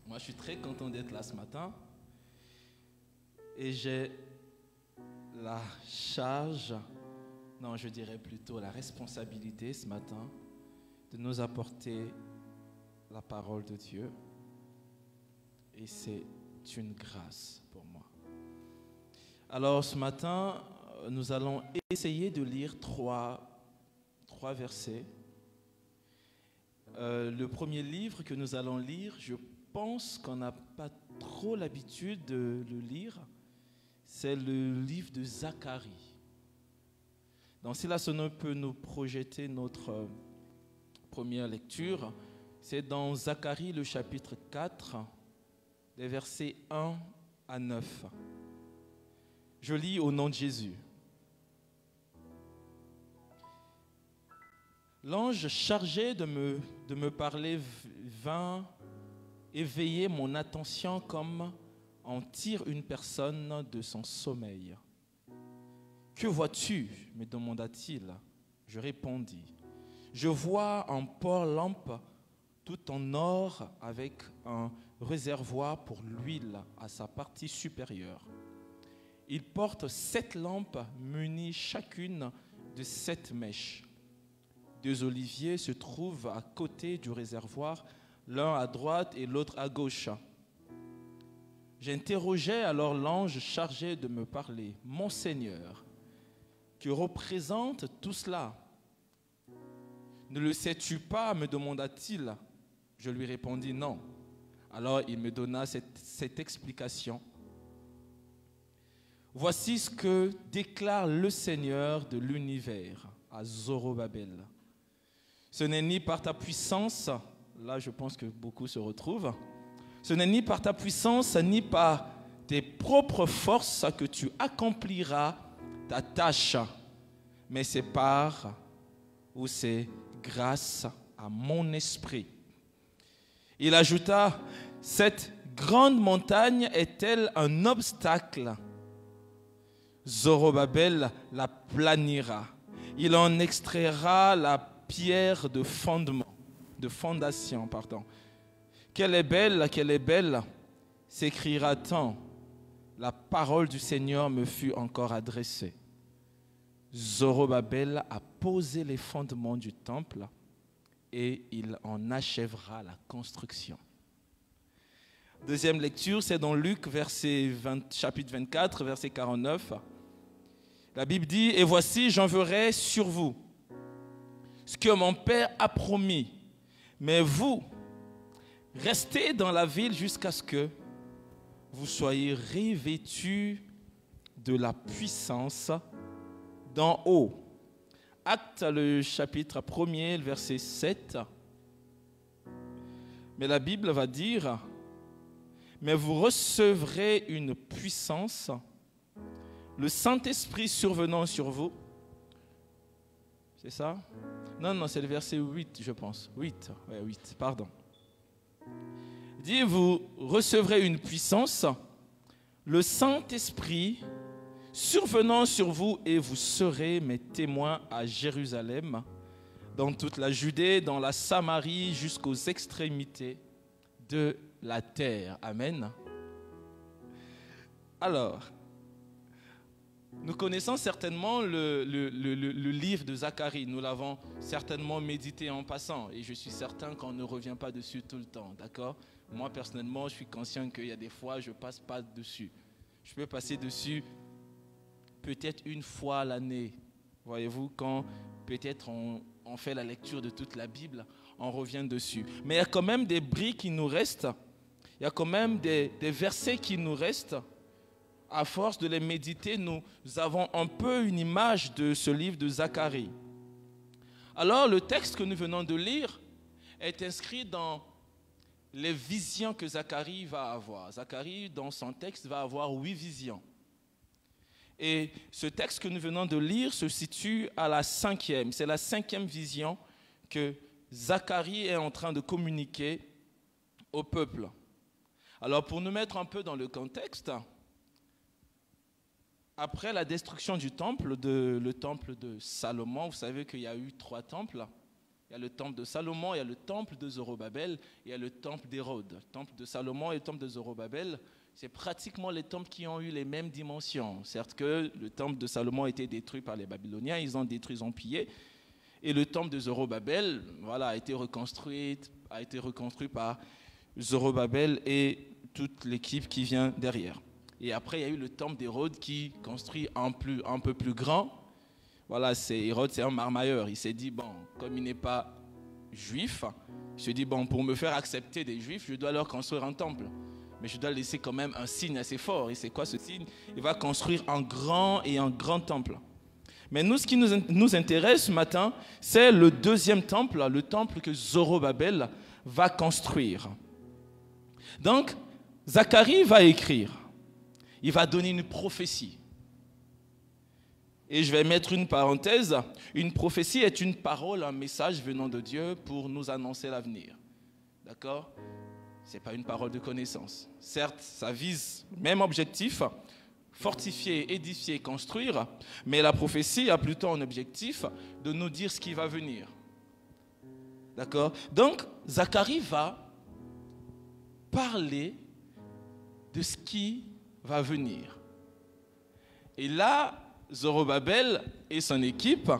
Moi, je suis très content d'être là ce matin et j'ai la charge, non, je dirais plutôt la responsabilité ce matin de nous apporter la parole de Dieu. Et c'est une grâce pour moi. Alors ce matin, nous allons essayer de lire trois versets. Le premier livre que nous allons lire, je pense qu'on n'a pas trop l'habitude de le lire, c'est le livre de Zacharie. Donc si la sonnerie peut nous projeter notre première lecture, c'est dans Zacharie le chapitre 4, des versets 1 à 9. Je lis au nom de Jésus. L'ange chargé de me parler vint éveiller mon attention comme on tire une personne de son sommeil. « Que vois-tu » me demanda-t-il. Je répondis. « Je vois un port-lampe tout en or avec un réservoir pour l'huile à sa partie supérieure. Il porte 7 lampes munies chacune de 7 mèches. 2 oliviers se trouvent à côté du réservoir, l'un à droite et l'autre à gauche. J'interrogeai alors l'ange chargé de me parler. « Mon Seigneur, que représente tout cela ? Ne le sais-tu pas » me demanda-t-il. Je lui répondis « Non ». Alors il me donna cette explication. « Voici ce que déclare le Seigneur de l'univers à Zorobabel. Ce n'est ni par ta puissance, là je pense que beaucoup se retrouvent, ce n'est ni par ta puissance ni par tes propres forces que tu accompliras ta tâche, mais c'est par ou c'est grâce à mon esprit. » Il ajouta, « Cette grande montagne est-elle un obstacle ? Zorobabel la planira. Il en extraira la pierre de fondation. Qu'elle est belle, s'écriera-t-on. La parole du Seigneur me fut encore adressée. Zorobabel a posé les fondements du temple et il en achèvera la construction. Deuxième lecture, c'est dans Luc, chapitre 24, verset 49. La Bible dit, « Et voici, j'enverrai sur vous ce que mon Père a promis. Mais vous, restez dans la ville jusqu'à ce que vous soyez revêtus de la puissance d'en haut. » Actes, le chapitre 1er, le verset 7. Mais la Bible va dire, « Mais vous recevrez une puissance, le Saint-Esprit survenant sur vous. » C'est ça? Non, c'est le verset 8, je pense. 8, pardon. Il dit, vous recevrez une puissance, le Saint-Esprit survenant sur vous, et vous serez mes témoins à Jérusalem, dans toute la Judée, dans la Samarie, jusqu'aux extrémités de la terre. Amen. Alors, nous connaissons certainement le livre de Zacharie. Nous l'avons certainement médité en passant. Et je suis certain qu'on ne revient pas dessus tout le temps. D'accord? Moi, personnellement, je suis conscient qu'il y a des fois, je ne passe pas dessus. Je peux passer dessus peut-être une fois l'année. Voyez-vous, quand peut-être on fait la lecture de toute la Bible, on revient dessus. Mais il y a quand même des briques qui nous restent. Il y a quand même des versets qui nous restent. À force de les méditer, nous avons un peu une image de ce livre de Zacharie. Alors, le texte que nous venons de lire est inscrit dans les visions que Zacharie va avoir. Zacharie, dans son texte, va avoir 8 visions. Et ce texte que nous venons de lire se situe à la 5e. C'est la 5e vision que Zacharie est en train de communiquer au peuple. Alors, pour nous mettre un peu dans le contexte, après la destruction du temple, le temple de Salomon, vous savez qu'il y a eu 3 temples. Il y a le temple de Salomon, il y a le temple de Zorobabel, il y a le temple d'Hérode. Le temple de Salomon et le temple de Zorobabel, c'est pratiquement les temples qui ont eu les mêmes dimensions. Certes que le temple de Salomon a été détruit par les Babyloniens, ils ont détruit, ils ont pillé. Et le temple de Zorobabel, voilà, a été reconstruit par Zorobabel et toute l'équipe qui vient derrière. Et après, il y a eu le temple d'Hérode qui construit un peu plus grand. Voilà, Hérode, c'est un marmailleur. Il s'est dit, bon, comme il n'est pas juif, il se dit, bon, pour me faire accepter des juifs, je dois leur construire un temple. Mais je dois laisser quand même un signe assez fort. Et c'est quoi ce signe? Il va construire un grand temple. Mais nous, ce qui nous intéresse ce matin, c'est le deuxième temple, le temple que Zorobabel va construire. Donc, Zacharie va écrire. Il va donner une prophétie. Et je vais mettre une parenthèse. Une prophétie est une parole, un message venant de Dieu pour nous annoncer l'avenir. D'accord? Ce n'est pas une parole de connaissance. Certes, ça vise le même objectif, fortifier, édifier, construire, mais la prophétie a plutôt un objectif de nous dire ce qui va venir. D'accord? Donc, Zacharie va parler de ce qui va venir. Et là, Zorobabel et son équipe,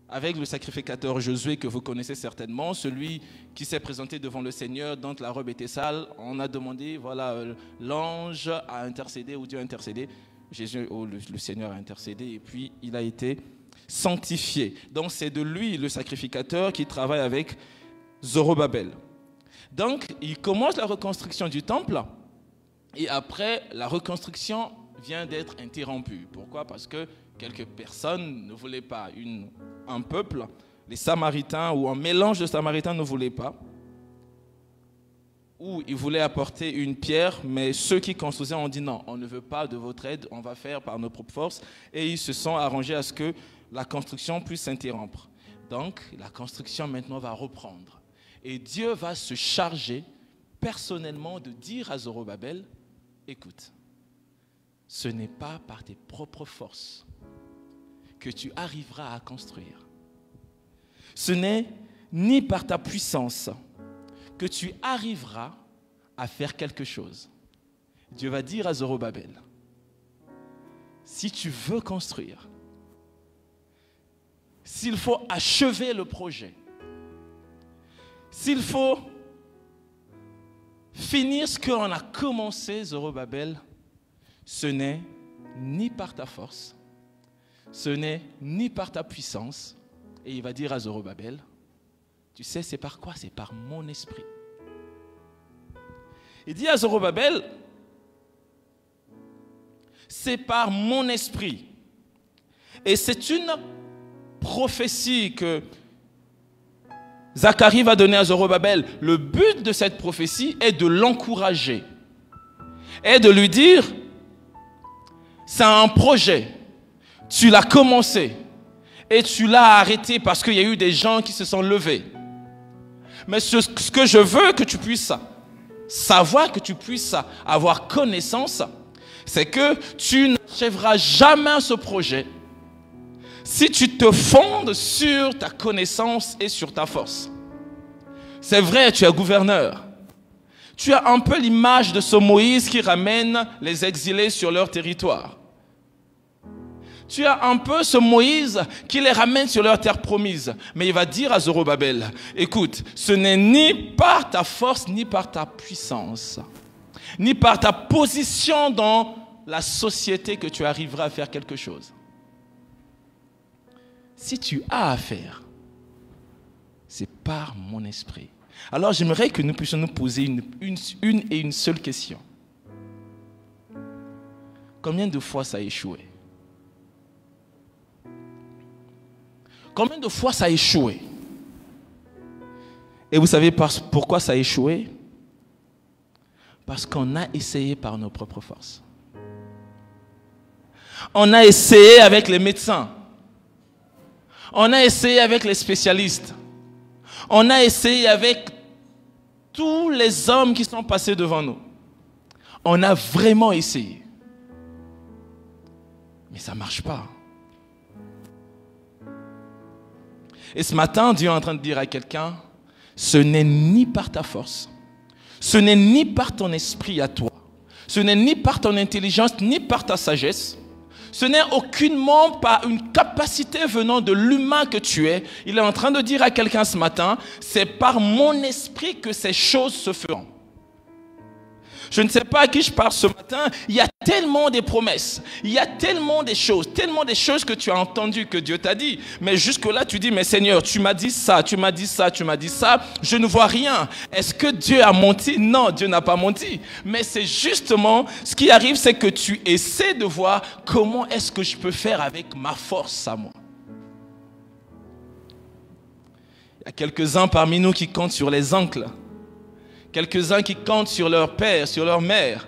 avec le sacrificateur Josué que vous connaissez certainement, celui qui s'est présenté devant le Seigneur dont la robe était sale, on a demandé, voilà, l'ange a intercédé ou Dieu a intercédé, Jésus, le Seigneur a intercédé et puis il a été sanctifié. Donc c'est de lui le sacrificateur qui travaille avec Zorobabel. Donc il commence la reconstruction du temple et après la reconstruction vient d'être interrompue. Pourquoi? Parce que quelques personnes ne voulaient pas, un peuple, les Samaritains ou un mélange de Samaritains ne voulaient pas, ou ils voulaient apporter une pierre, mais ceux qui construisaient ont dit non, on ne veut pas de votre aide, on va faire par nos propres forces, et ils se sont arrangés à ce que la construction puisse s'interrompre. Donc la construction maintenant va reprendre, et Dieu va se charger personnellement de dire à Zorobabel, écoute, ce n'est pas par tes propres forces que tu arriveras à construire. Ce n'est ni par ta puissance que tu arriveras à faire quelque chose. Dieu va dire à Zorobabel, si tu veux construire, s'il faut achever le projet, s'il faut finir ce qu'on a commencé, Zorobabel, ce n'est ni par ta force, ce n'est ni par ta puissance. Et il va dire à Zorobabel, tu sais c'est par quoi? C'est par mon esprit. Il dit à Zorobabel, c'est par mon esprit. Et c'est une prophétie que Zacharie va donner à Zorobabel. Le but de cette prophétie est de l'encourager. Et de lui dire, c'est un projet. Tu l'as commencé. Et tu l'as arrêté parce qu'il y a eu des gens qui se sont levés. Mais ce que je veux que tu puisses savoir, que tu puisses avoir connaissance, c'est que tu n'achèveras jamais ce projet si tu te fondes sur ta connaissance et sur ta force. C'est vrai, tu es gouverneur. Tu as un peu l'image de ce Moïse qui ramène les exilés sur leur territoire. Tu as un peu ce Moïse qui les ramène sur leur terre promise. Mais il va dire à Zorobabel, écoute, ce n'est ni par ta force, ni par ta puissance, ni par ta position dans la société que tu arriveras à faire quelque chose. Si tu as à faire, c'est par mon esprit. Alors j'aimerais que nous puissions nous poser une seule question. Combien de fois ça a échoué? Combien de fois ça a échoué? Et vous savez pourquoi ça a échoué? Parce qu'on a essayé par nos propres forces. On a essayé avec les médecins. On a essayé avec les spécialistes. On a essayé avec tous les hommes qui sont passés devant nous. On a vraiment essayé. Mais ça ne marche pas. Et ce matin, Dieu est en train de dire à quelqu'un, ce n'est ni par ta force, ce n'est ni par ton esprit à toi, ce n'est ni par ton intelligence, ni par ta sagesse, ce n'est aucunement par une capacité venant de l'humain que tu es. Il est en train de dire à quelqu'un ce matin, c'est par mon esprit que ces choses se feront. Je ne sais pas à qui je parle ce matin, il y a tellement de promesses, il y a tellement de choses que tu as entendues, que Dieu t'a dit. Mais jusque-là, tu dis, mais Seigneur, tu m'as dit ça, tu m'as dit ça, tu m'as dit ça, je ne vois rien. Est-ce que Dieu a menti? Non, Dieu n'a pas menti. Mais c'est justement, ce qui arrive, c'est que tu essaies de voir comment est-ce que je peux faire avec ma force à moi. Il y a quelques-uns parmi nous qui comptent sur les oncles. Quelques-uns qui comptent sur leur père, sur leur mère.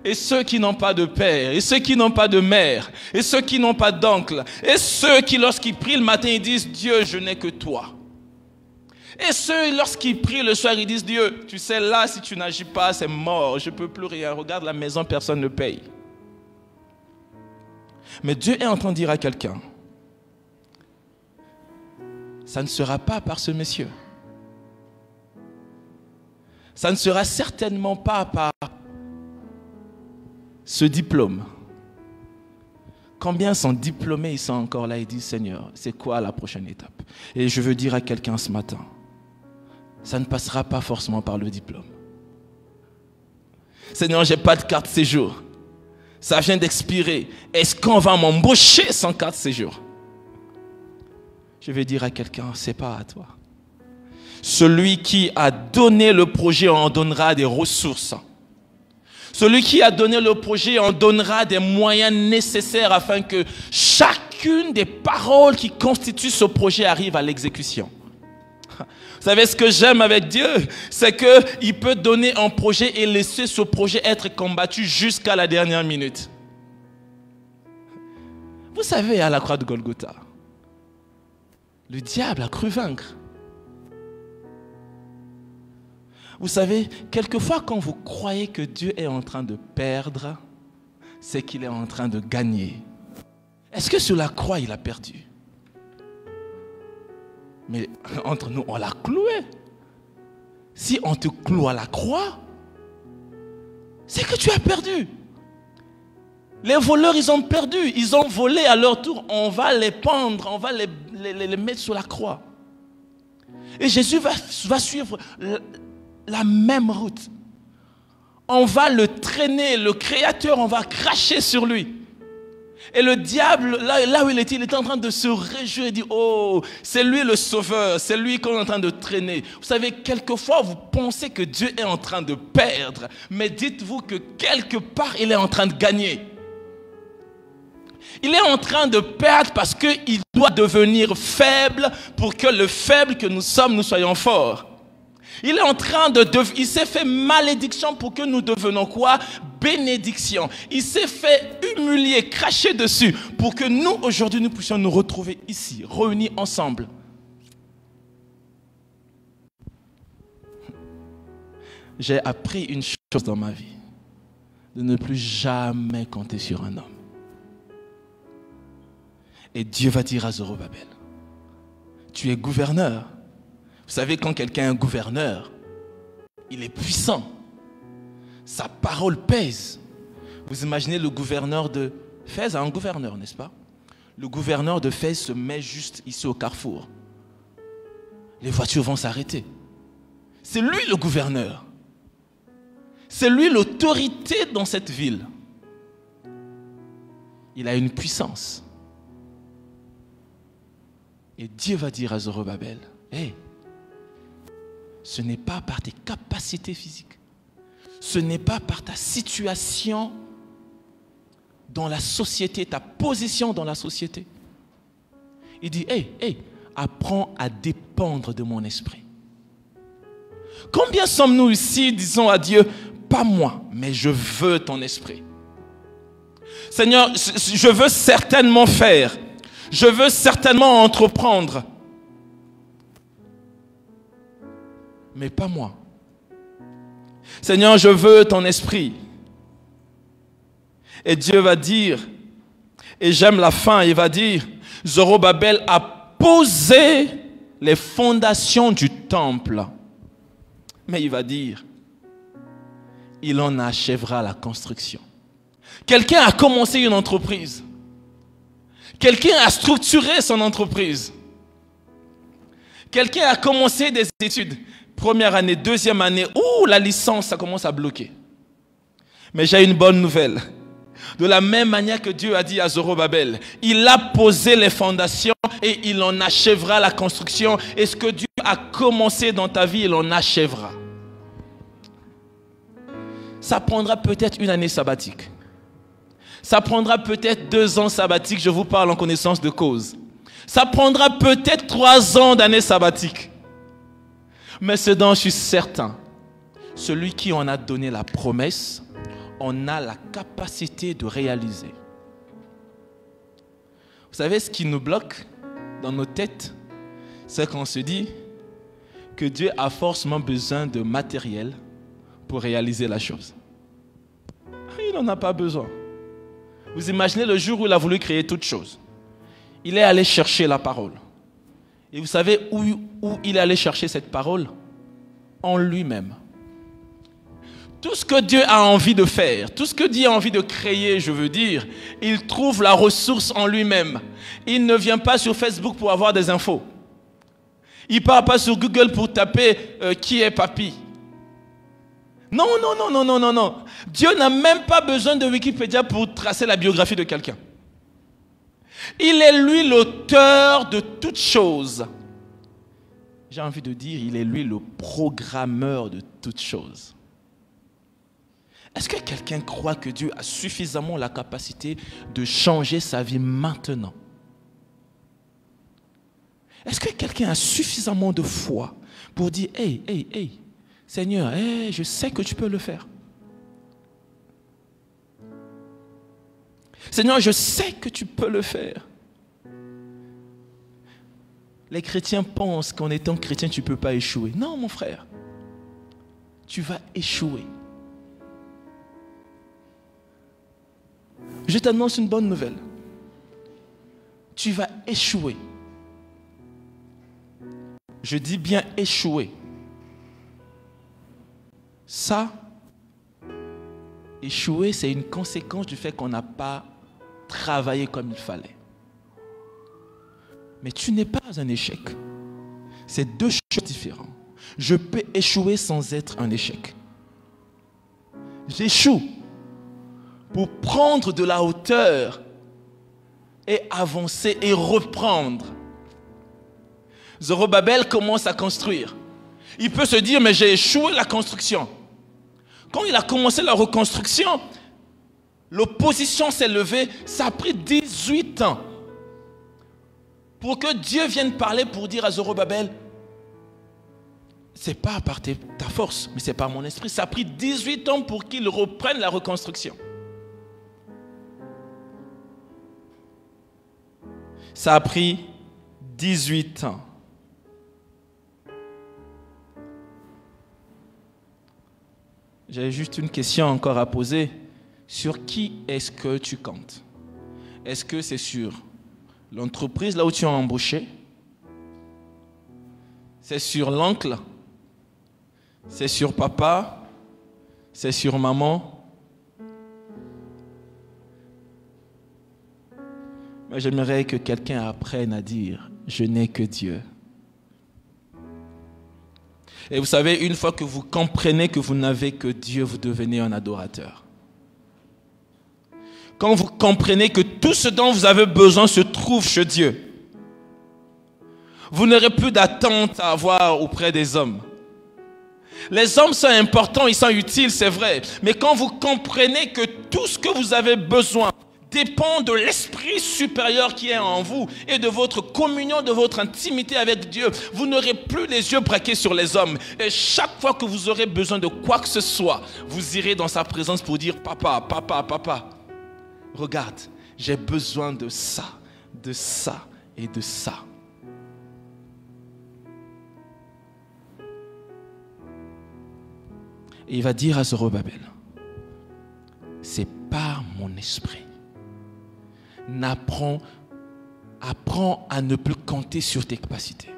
Et ceux qui n'ont pas de père, et ceux qui n'ont pas de mère, et ceux qui n'ont pas d'oncle, et ceux qui, lorsqu'ils prient le matin, ils disent « Dieu, je n'ai que toi ». Et ceux, lorsqu'ils prient le soir, ils disent « Dieu, tu sais, là, si tu n'agis pas, c'est mort, je ne peux plus rien. Regarde la maison, personne ne paye. » Mais Dieu est en train de dire à quelqu'un, ça ne sera pas par ce monsieur. Ça ne sera certainement pas par ce diplôme. Combien sont diplômés, ils sont encore là et disent, Seigneur, c'est quoi la prochaine étape? Et je veux dire à quelqu'un ce matin, ça ne passera pas forcément par le diplôme. Seigneur, je n'ai pas de carte séjour. Ça vient d'expirer. Est-ce qu'on va m'embaucher sans carte séjour? Je vais dire à quelqu'un, c'est pas à toi. Celui qui a donné le projet en donnera des ressources. Celui qui a donné le projet en donnera des moyens nécessaires afin que chacune des paroles qui constituent ce projet arrive à l'exécution. Vous savez ce que j'aime avec Dieu? C'est qu'il peut donner un projet et laisser ce projet être combattu jusqu'à la dernière minute. Vous savez, à la croix de Golgotha, le diable a cru vaincre. Vous savez, quelquefois quand vous croyez que Dieu est en train de perdre, c'est qu'il est en train de gagner. Est-ce que sur la croix, il a perdu? Mais entre nous, on l'a cloué. Si on te cloue à la croix, c'est que tu as perdu. Les voleurs, ils ont perdu. Ils ont volé à leur tour. On va les pendre, on va les mettre sur la croix. Et Jésus va suivre la même route. On va le traîner, le Créateur, on va cracher sur lui. Et le diable, là où il était en train de se réjouir et dire, oh, c'est lui le sauveur, c'est lui qu'on est en train de traîner. Vous savez, quelquefois, vous pensez que Dieu est en train de perdre, mais dites-vous que quelque part, il est en train de gagner. Il est en train de perdre parce qu'il doit devenir faible pour que le faible que nous sommes, nous soyons forts. Il est en train il s'est fait malédiction pour que nous devenions quoi? Bénédiction. Il s'est fait humilier, cracher dessus pour que nous, aujourd'hui, nous puissions nous retrouver ici, réunis ensemble. J'ai appris une chose dans ma vie, de ne plus jamais compter sur un homme. Et Dieu va dire à Zorobabel, tu es gouverneur. Vous savez, quand quelqu'un est gouverneur, il est puissant. Sa parole pèse. Vous imaginez le gouverneur de Fès, un gouverneur, n'est-ce pas? Le gouverneur de Fès se met juste ici au carrefour. Les voitures vont s'arrêter. C'est lui le gouverneur. C'est lui l'autorité dans cette ville. Il a une puissance. Et Dieu va dire à Zorobabel, hey, ce n'est pas par tes capacités physiques. Ce n'est pas par ta situation dans la société, ta position dans la société. Il dit, hey, apprends à dépendre de mon esprit. Combien sommes-nous ici, disons à Dieu, pas moi, mais je veux ton esprit. Seigneur, je veux certainement faire. Je veux certainement entreprendre. Mais pas moi. Seigneur, je veux ton esprit. Et Dieu va dire, et j'aime la fin, il va dire, Zorobabel a poser les fondations du temple. Mais il va dire, il en achèvera la construction. Quelqu'un a commencé une entreprise. Quelqu'un a structuré son entreprise. Quelqu'un a commencé des études. Première année, deuxième année, la licence, ça commence à bloquer. Mais j'ai une bonne nouvelle. De la même manière que Dieu a dit à Zorobabel, il a posé les fondations et il en achèvera la construction. Et ce que Dieu a commencé dans ta vie, il en achèvera. Ça prendra peut-être une année sabbatique. Ça prendra peut-être 2 ans sabbatiques, je vous parle en connaissance de cause. Ça prendra peut-être 3 ans d'année sabbatique. Mais ce dont je suis certain, celui qui en a donné la promesse, on a la capacité de réaliser. Vous savez ce qui nous bloque dans nos têtes? C'est qu'on se dit que Dieu a forcément besoin de matériel pour réaliser la chose. Il n'en a pas besoin. Vous imaginez le jour où il a voulu créer toute chose. Il est allé chercher la parole. Et vous savez où il est allé chercher cette parole? En lui-même. Tout ce que Dieu a envie de faire, tout ce que Dieu a envie de créer, je veux dire, il trouve la ressource en lui-même. Il ne vient pas sur Facebook pour avoir des infos. Il ne part pas sur Google pour taper qui est papy. Non, non, non, non, non, non, non. Dieu n'a même pas besoin de Wikipédia pour tracer la biographie de quelqu'un. Il est lui l'auteur de toutes choses. J'ai envie de dire, il est lui le programmeur de toutes choses. Est-ce que quelqu'un croit que Dieu a suffisamment la capacité de changer sa vie maintenant? Est-ce que quelqu'un a suffisamment de foi pour dire, hey, Seigneur, je sais que tu peux le faire. Seigneur, je sais que tu peux le faire. Les chrétiens pensent qu'en étant chrétien, tu ne peux pas échouer. Non, mon frère. Tu vas échouer. Je t'annonce une bonne nouvelle. Tu vas échouer. Je dis bien échouer. Ça, échouer, c'est une conséquence du fait qu'on n'a pas travaillé comme il fallait. Mais tu n'es pas un échec. C'est 2 choses différentes. Je peux échouer sans être un échec. J'échoue pour prendre de la hauteur et avancer et reprendre. Zorobabel commence à construire. Il peut se dire, mais j'ai échoué la construction. Quand il a commencé la reconstruction, l'opposition s'est levée. Ça a pris 18 ans pour que Dieu vienne parler pour dire à Zorobabel, c'est pas par ta force, mais c'est par mon esprit. Ça a pris 18 ans pour qu'il reprenne la reconstruction. Ça a pris 18 ans. J'ai juste une question encore à poser. Sur qui est-ce que tu comptes? Est-ce que c'est sur l'entreprise là où tu as embauché? C'est sur l'oncle? C'est sur papa? C'est sur maman? Mais j'aimerais que quelqu'un apprenne à dire, je n'ai que Dieu. Et vous savez, une fois que vous comprenez que vous n'avez que Dieu, vous devenez un adorateur. Quand vous comprenez que tout ce dont vous avez besoin se trouve chez Dieu, vous n'aurez plus d'attente à avoir auprès des hommes. Les hommes sont importants, ils sont utiles, c'est vrai. Mais quand vous comprenez que tout ce que vous avez besoin dépend de l'esprit supérieur qui est en vous et de votre communion, de votre intimité avec Dieu, vous n'aurez plus les yeux braqués sur les hommes. Et chaque fois que vous aurez besoin de quoi que ce soit, vous irez dans sa présence pour dire, papa, papa, papa, regarde, j'ai besoin de ça et de ça. Et il va dire à Zorobabel, c'est par mon esprit. N'apprends apprends à ne plus compter sur tes capacités.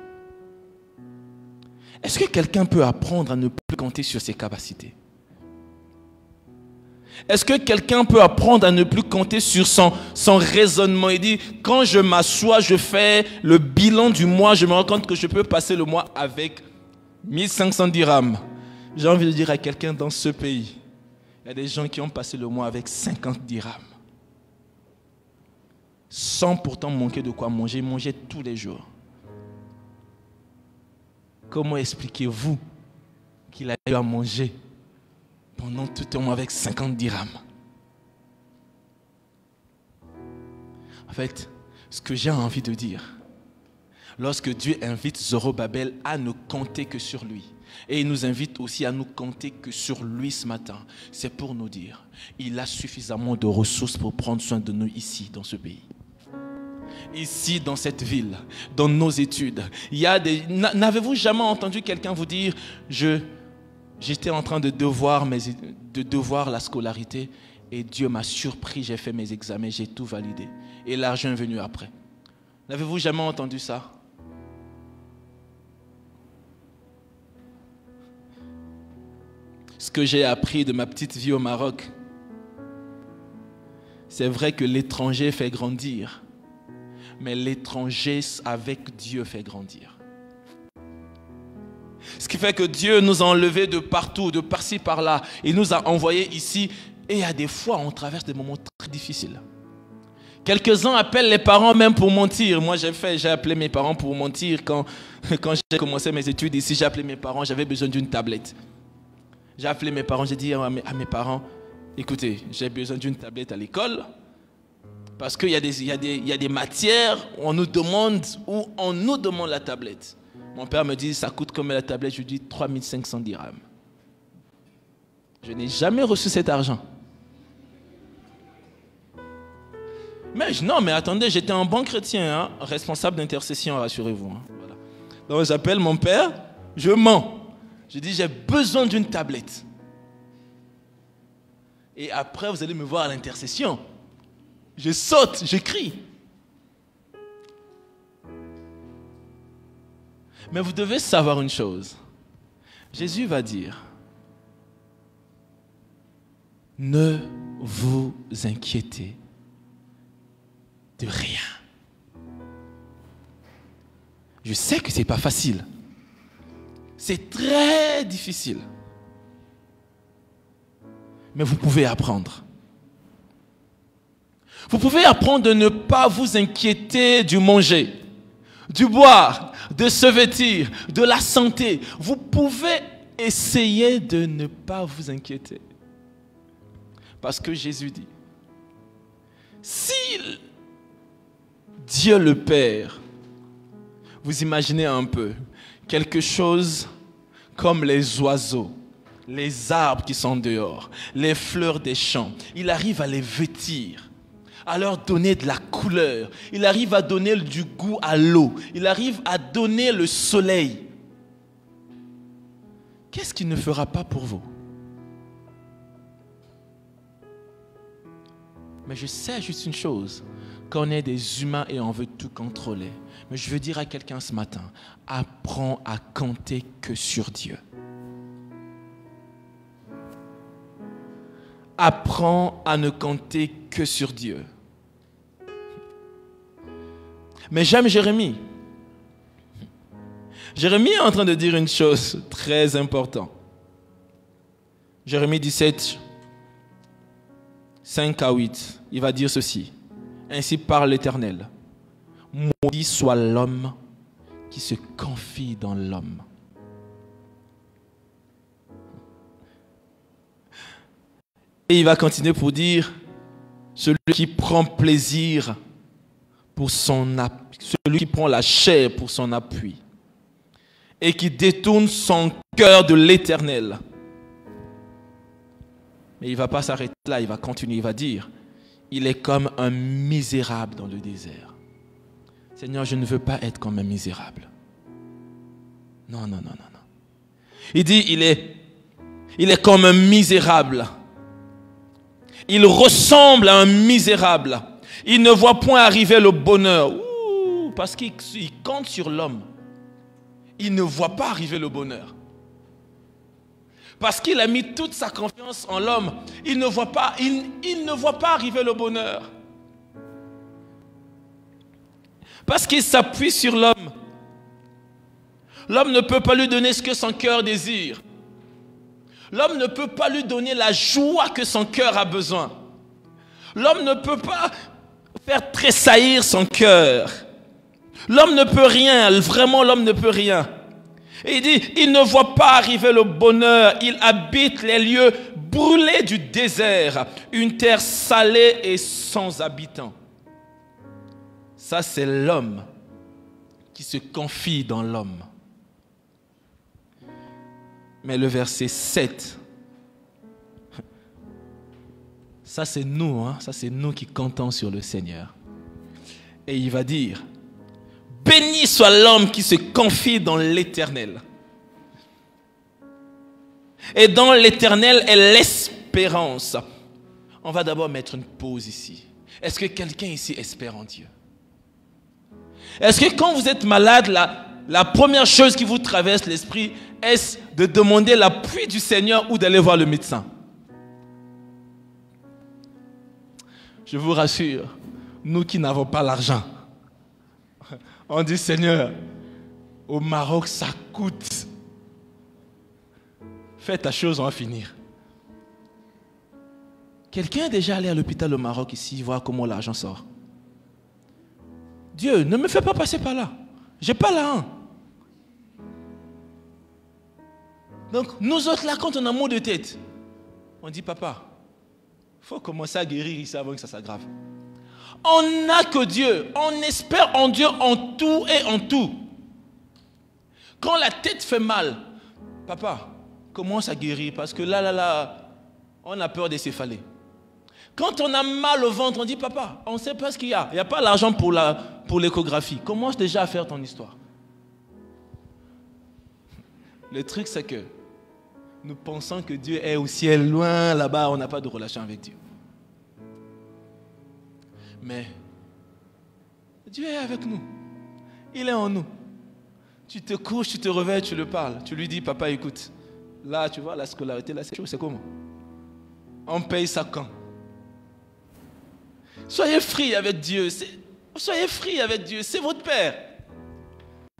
Est-ce que quelqu'un peut apprendre à ne plus compter sur ses capacités? Est-ce que quelqu'un peut apprendre à ne plus compter sur son raisonnement? Il dit, quand je m'assois, je fais le bilan du mois, je me rends compte que je peux passer le mois avec 1500 dirhams. J'ai envie de dire à quelqu'un dans ce pays, il y a des gens qui ont passé le mois avec 50 dirhams. Sans pourtant manquer de quoi manger, ils mangeaient tous les jours. Comment expliquez-vous qu'il a eu à manger pendant tout un mois avec 50 dirhams? En fait, ce que j'ai envie de dire, lorsque Dieu invite Zorobabel à ne compter que sur lui, et il nous invite aussi à nous compter que sur lui ce matin, c'est pour nous dire, il a suffisamment de ressources pour prendre soin de nous ici, dans ce pays. Ici, dans cette ville, dans nos études, n'avez-vous jamais entendu quelqu'un vous dire, j'étais en train de devoir la scolarité et Dieu m'a surpris, j'ai fait mes examens, j'ai tout validé. Et l'argent est venu après. N'avez-vous jamais entendu ça? Ce que j'ai appris de ma petite vie au Maroc, c'est vrai que l'étranger fait grandir, mais l'étranger avec Dieu fait grandir. Ce qui fait que Dieu nous a enlevés de partout, de par-ci, par-là. Il nous a envoyés ici. Et à des fois, on traverse des moments très difficiles. Quelques-uns appellent les parents même pour mentir. Moi, j'ai appelé mes parents pour mentir. Quand j'ai commencé mes études ici, j'ai appelé mes parents, j'avais besoin d'une tablette. J'ai appelé mes parents, j'ai dit à mes parents, écoutez, j'ai besoin d'une tablette à l'école. Parce qu'il y a des matières où on nous demande la tablette. Mon père me dit, ça coûte combien la tablette? Je lui dis 3500 dirhams. Je n'ai jamais reçu cet argent. Mais attendez, j'étais un bon chrétien, hein, responsable d'intercession, rassurez-vous. Hein, voilà. Donc j'appelle mon père, je mens. Je dis, j'ai besoin d'une tablette. Et après, vous allez me voir à l'intercession. Je saute, je crie. Mais vous devez savoir une chose. Jésus va dire, ne vous inquiétez de rien. Je sais que ce n'est pas facile. C'est très difficile. Mais vous pouvez apprendre. Vous pouvez apprendre de ne pas vous inquiéter du manger, du boire, de se vêtir, de la santé. Vous pouvez essayer de ne pas vous inquiéter. Parce que Jésus dit, si Dieu le Père, vous imaginez un peu, quelque chose comme les oiseaux, les arbres qui sont dehors, les fleurs des champs, il arrive à les vêtir, à leur donner de la couleur, il arrive à donner du goût à l'eau, il arrive à donner le soleil. Qu'est-ce qu'il ne fera pas pour vous? Mais je sais juste une chose, qu'on est des humains et on veut tout contrôler. Mais je veux dire à quelqu'un ce matin, apprends à compter que sur Dieu. Apprends à ne compter que sur Dieu. Mais j'aime Jérémie. Jérémie est en train de dire une chose très importante. Jérémie 17, 5 à 8, il va dire ceci. Ainsi parle l'Éternel. Maudit soit l'homme qui se confie dans l'homme. Et il va continuer pour dire, celui qui prend plaisir pour son appui, celui qui prend la chair pour son appui et qui détourne son cœur de l'Éternel. Mais il ne va pas s'arrêter là, il va continuer, il va dire, il est comme un misérable dans le désert. Seigneur, je ne veux pas être comme un misérable. Non. Il dit, il est comme un misérable. Il ressemble à un misérable. Il ne voit point arriver le bonheur. parce qu'il compte sur l'homme. Il ne voit pas arriver le bonheur. Parce qu'il a mis toute sa confiance en l'homme, il ne voit pas arriver le bonheur. Parce qu'il s'appuie sur l'homme. L'homme ne peut pas lui donner ce que son cœur désire. L'homme ne peut pas lui donner la joie que son cœur a besoin. L'homme ne peut pas faire tressaillir son cœur. L'homme ne peut rien, vraiment l'homme ne peut rien. Et il dit, il ne voit pas arriver le bonheur. Il habite les lieux brûlés du désert, une terre salée et sans habitants. Ça, c'est l'homme qui se confie dans l'homme. Mais le verset 7, ça c'est nous, hein? Ça c'est nous qui comptons sur le Seigneur. Et il va dire, béni soit l'homme qui se confie dans l'Éternel. Et dans l'Éternel est l'espérance. On va d'abord mettre une pause ici. Est-ce que quelqu'un ici espère en Dieu? Est-ce que quand vous êtes malade, la première chose qui vous traverse l'esprit, est-ce de demander l'appui du Seigneur ou d'aller voir le médecin? Je vous rassure, nous qui n'avons pas l'argent, on dit Seigneur, au Maroc ça coûte. Fais ta chose, on va finir. Quelqu'un est déjà allé à l'hôpital au Maroc ici, voir comment l'argent sort? Dieu, ne me fais pas passer par là. J'ai pas l'argent. Donc, nous autres là, quand on a mot de tête, on dit, papa, il faut commencer à guérir ici avant que ça s'aggrave. On n'a que Dieu. On espère en Dieu en tout et en tout. Quand la tête fait mal, papa, commence à guérir parce que là, on a peur des céphalées. Quand on a mal au ventre, on dit, papa, on ne sait pas ce qu'il y a. Il n'y a pas l'argent pour l'échographie. Commence déjà à faire ton histoire. Le truc, c'est que nous pensons que Dieu est au ciel, loin, là-bas, on n'a pas de relation avec Dieu. Mais Dieu est avec nous. Il est en nous. Tu te couches, tu te réveilles, tu le parles. Tu lui dis, papa, écoute, là, tu vois, la scolarité, là, c'est comment? On paye ça quand? Soyez free avec Dieu. Soyez free avec Dieu. C'est votre Père.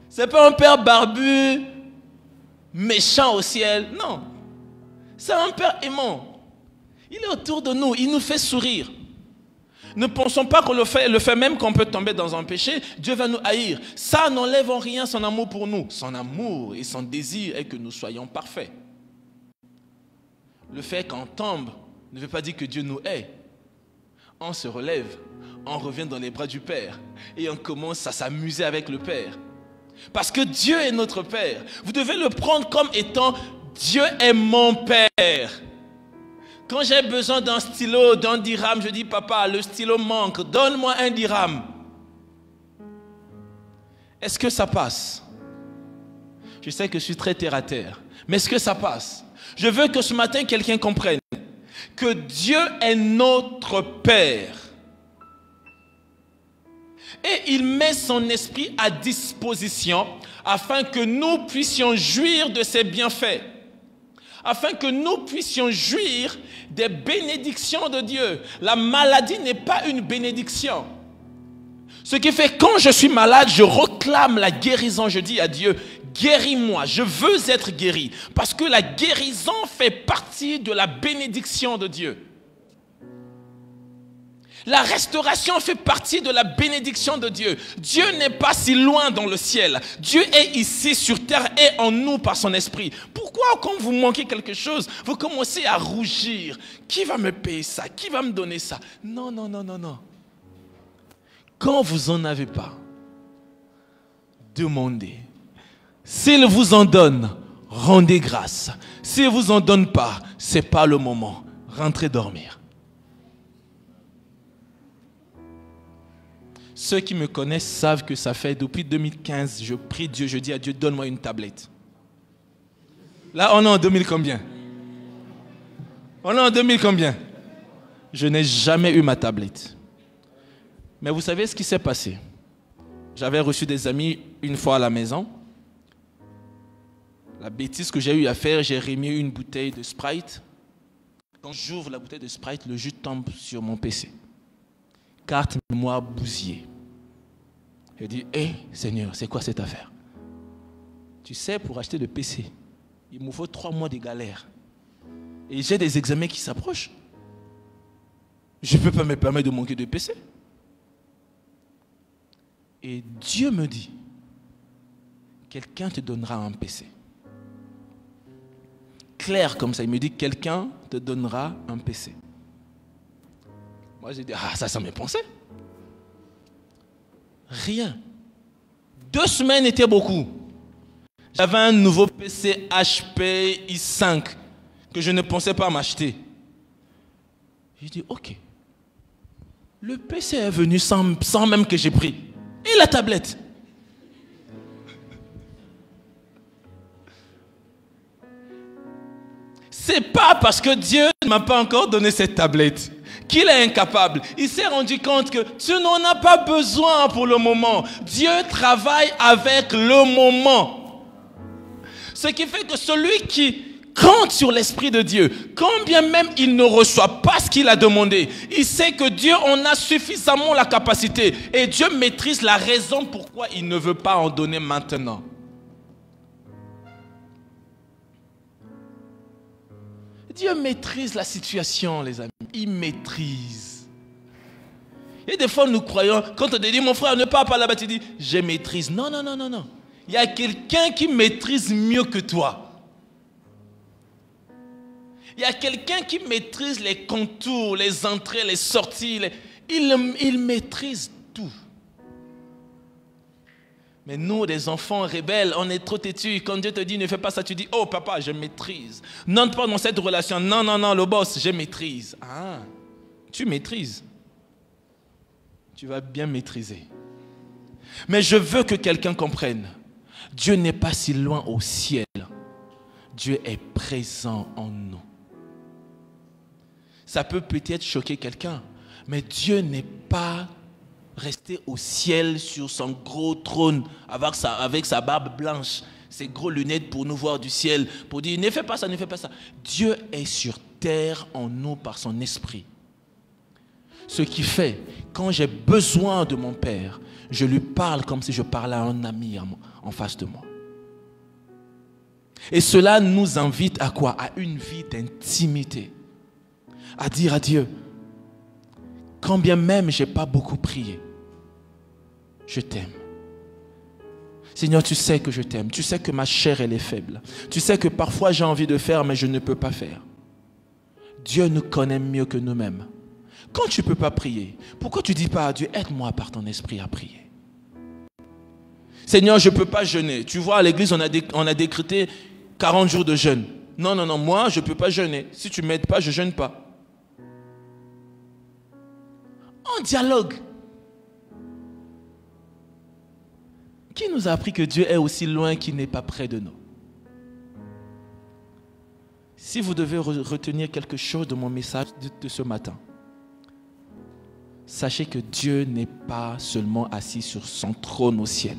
C'est pas un Père barbu, méchant au ciel. Non. C'est un Père aimant. Il est autour de nous. Il nous fait sourire. Ne pensons pas qu'on le fait même qu'on peut tomber dans un péché. Dieu va nous haïr. Ça n'enlève en rien son amour pour nous. Son amour et son désir est que nous soyons parfaits. Le fait qu'on tombe ne veut pas dire que Dieu nous hait. On se relève, on revient dans les bras du Père et on commence à s'amuser avec le Père. Parce que Dieu est notre Père. Vous devez le prendre comme étant Dieu est mon Père. Quand j'ai besoin d'un stylo, d'un dirham, je dis papa, le stylo manque, donne-moi un dirham. Est-ce que ça passe? Je sais que je suis très terre à terre, mais est-ce que ça passe? Je veux que ce matin quelqu'un comprenne que Dieu est notre Père. Et il met son esprit à disposition afin que nous puissions jouir de ses bienfaits. Afin que nous puissions jouir des bénédictions de Dieu. La maladie n'est pas une bénédiction. Ce qui fait que quand je suis malade, je réclame la guérison. Je dis à Dieu, guéris-moi, je veux être guéri. Parce que la guérison fait partie de la bénédiction de Dieu. La restauration fait partie de la bénédiction de Dieu. Dieu n'est pas si loin dans le ciel. Dieu est ici sur terre et en nous par son esprit. Pourquoi quand vous manquez quelque chose, vous commencez à rougir? Qui va me payer ça? Qui va me donner ça? Non, non, non, non, non. Quand vous n'en avez pas, demandez. S'il vous en donne, rendez grâce. S'il ne vous en donne pas, ce n'est pas le moment. Rentrez dormir. Ceux qui me connaissent savent que ça fait depuis 2015, je prie Dieu, je dis à Dieu, donne-moi une tablette. Là, on est en 2000 combien? On est en 2000 combien? Je n'ai jamais eu ma tablette. Mais vous savez ce qui s'est passé? J'avais reçu des amis une fois à la maison. La bêtise que j'ai eu à faire, j'ai remis une bouteille de Sprite. Quand j'ouvre la bouteille de Sprite, le jus tombe sur mon PC. Carte mémoire bousillée. J'ai dit, hé, Seigneur, c'est quoi cette affaire? Tu sais, pour acheter le PC, il me faut 3 mois de galère. Et j'ai des examens qui s'approchent. Je ne peux pas me permettre de manquer de PC. Et Dieu me dit, quelqu'un te donnera un PC. Clair comme ça, il me dit, quelqu'un te donnera un PC. Moi j'ai dit, ah ça m'est pensé. Rien. 2 semaines était beaucoup. J'avais un nouveau PC HP i5 que je ne pensais pas m'acheter. J'ai dit, ok. Le PC est venu sans même que j'ai pris. Et la tablette. C'est pas parce que Dieu ne m'a pas encore donné cette tablette qu'il est incapable. Il s'est rendu compte que tu n'en as pas besoin pour le moment. Dieu travaille avec le moment. Ce qui fait que celui qui compte sur l'Esprit de Dieu, quand bien même il ne reçoit pas ce qu'il a demandé, il sait que Dieu en a suffisamment la capacité. Et Dieu maîtrise la raison pourquoi il ne veut pas en donner maintenant. Dieu maîtrise la situation, les amis. Il maîtrise. Et des fois, nous croyons, quand on te dit, mon frère, ne parle pas là-bas, tu dis, je maîtrise. Non, non, non, non, non. Il y a quelqu'un qui maîtrise mieux que toi. Il y a quelqu'un qui maîtrise les contours, les entrées, les sorties. Il maîtrise tout. Mais nous, des enfants rebelles, on est trop têtus. Quand Dieu te dit ne fais pas ça, tu dis oh papa, je maîtrise. Non, pas dans cette relation. Non, non, non, le boss, je maîtrise. Ah, tu maîtrises. Tu vas bien maîtriser. Mais je veux que quelqu'un comprenne. Dieu n'est pas si loin au ciel. Dieu est présent en nous. Ça peut peut-être choquer quelqu'un, mais Dieu n'est pas resté au ciel sur son gros trône avec sa barbe blanche, ses gros lunettes pour nous voir du ciel, pour dire ne fais pas ça, ne fais pas ça. Dieu est sur terre en nous par son esprit. Ce qui fait, quand j'ai besoin de mon Père, je lui parle comme si je parlais à un ami en face de moi. Et cela nous invite à quoi? À une vie d'intimité. À dire à Dieu, quand bien même je n'ai pas beaucoup prié, je t'aime. Seigneur, tu sais que je t'aime. Tu sais que ma chair, elle est faible. Tu sais que parfois j'ai envie de faire, mais je ne peux pas faire. Dieu nous connaît mieux que nous-mêmes. Quand tu ne peux pas prier, pourquoi tu ne dis pas à Dieu, aide-moi par ton esprit à prier? Seigneur, je ne peux pas jeûner. Tu vois, à l'église, on a décrété 40 jours de jeûne. Non, non, non, moi, je ne peux pas jeûner. Si tu ne m'aides pas, je ne jeûne pas. En dialogue. Qui nous a appris que Dieu est aussi loin qu'il n'est pas près de nous? Si vous devez retenir quelque chose de mon message de ce matin, sachez que Dieu n'est pas seulement assis sur son trône au ciel.